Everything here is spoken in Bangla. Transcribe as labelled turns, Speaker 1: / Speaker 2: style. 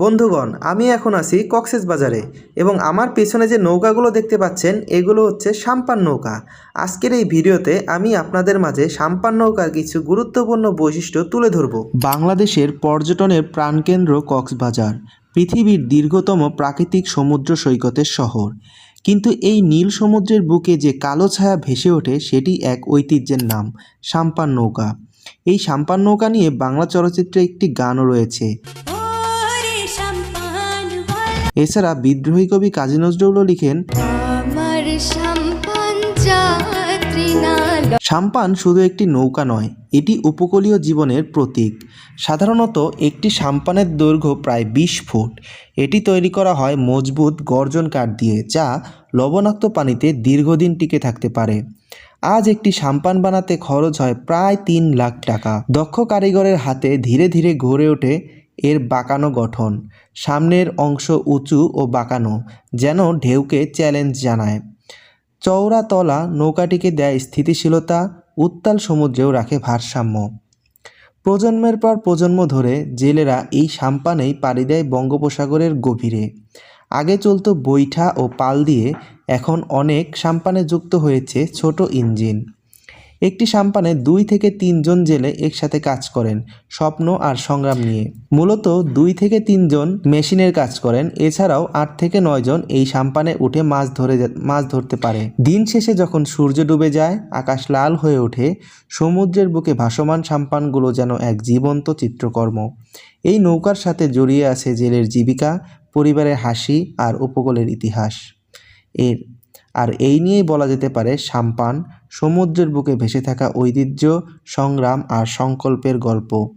Speaker 1: বন্ধুগণ, আমি এখন আছি কক্সবাজারে এবং আমার পেছনে যে নৌকাগুলো দেখতে পাচ্ছেন এগুলো হচ্ছে সাম্পান নৌকা। আজকের এই ভিডিওতে আমি আপনাদের মাঝে সাম্পান নৌকার কিছু গুরুত্বপূর্ণ বৈশিষ্ট্য তুলে ধরব। বাংলাদেশের পর্যটনের প্রাণকেন্দ্র কক্সবাজার পৃথিবীর দীর্ঘতম প্রাকৃতিক সমুদ্র সৈকতের শহর, কিন্তু এই নীল সমুদ্রের বুকে যে কালো ছায়া ভেসে ওঠে সেটি এক ঐতিহ্যের নাম, সাম্পান নৌকা। এই সাম্পান নৌকা নিয়ে বাংলা চলচ্চিত্রে একটি গানও রয়েছে। এছাড়া বিদ্রোহী কবি কাজী নজরুলও লিখেন, সাম্পান শুধু একটি নৌকা নয়, এটি উপকূলীয় জীবনের প্রতীক। সাধারণত একটি সাম্পানের দৈর্ঘ্য প্রায় 20 ফুট। এটি তৈরি করা হয় মজবুত গর্জন কাঠ দিয়ে, যা লবণাক্ত পানিতে দীর্ঘদিন টিকে থাকতে পারে। আজ একটি সাম্পান বানাতে খরচ হয় প্রায় 3 লাখ টাকা। দক্ষ কারিগরের হাতে ধীরে ধীরে গড়ে ওঠে এর বাঁকানো গঠন। সামনের অংশ উঁচু ও বাঁকানো, যেন ঢেউকে চ্যালেঞ্জ জানায়। চওড়া তলা নৌকাটিকে দেয় স্থিতিশীলতা, উত্তাল সমুদ্রেও রাখে ভারসাম্য। প্রজন্মের পর প্রজন্ম ধরে জেলেরা এই সাম্পানেই পাড়ি দেয় বঙ্গোপসাগরের গভীরে। আগে চলতো বৈঠা ও পাল দিয়ে, এখন অনেক সাম্পানে যুক্ত হয়েছে ছোট ইঞ্জিন। একটি সাম্পানে 2 থেকে 3 জন জেলে একসাথে কাজ করেন, স্বপ্ন আর সংগ্রাম নিয়ে। মূলত 2 থেকে 3 জন মেশিনের কাজ করেন, এছাড়াও 8 থেকে 9 জন এই সাম্পানে উঠে মাছ ধরতে পারে। দিন শেষে যখন সূর্য ডুবে যায়, আকাশ লাল হয়ে ওঠে, সমুদ্রের বুকে ভাসমান সাম্পানগুলো যেন এক জীবন্ত চিত্রকর্ম। এই নৌকার সাথে জড়িয়ে আছে জেলের জীবিকা, পরিবারের হাসি আর উপকূলের ইতিহাস। এই নিয়েই বলা যেতে পারে সাম্পান সমুদ্রের বুকে ভেসে থাকা ঐতিহ্য, সংগ্রাম আর সংকল্পের গল্প।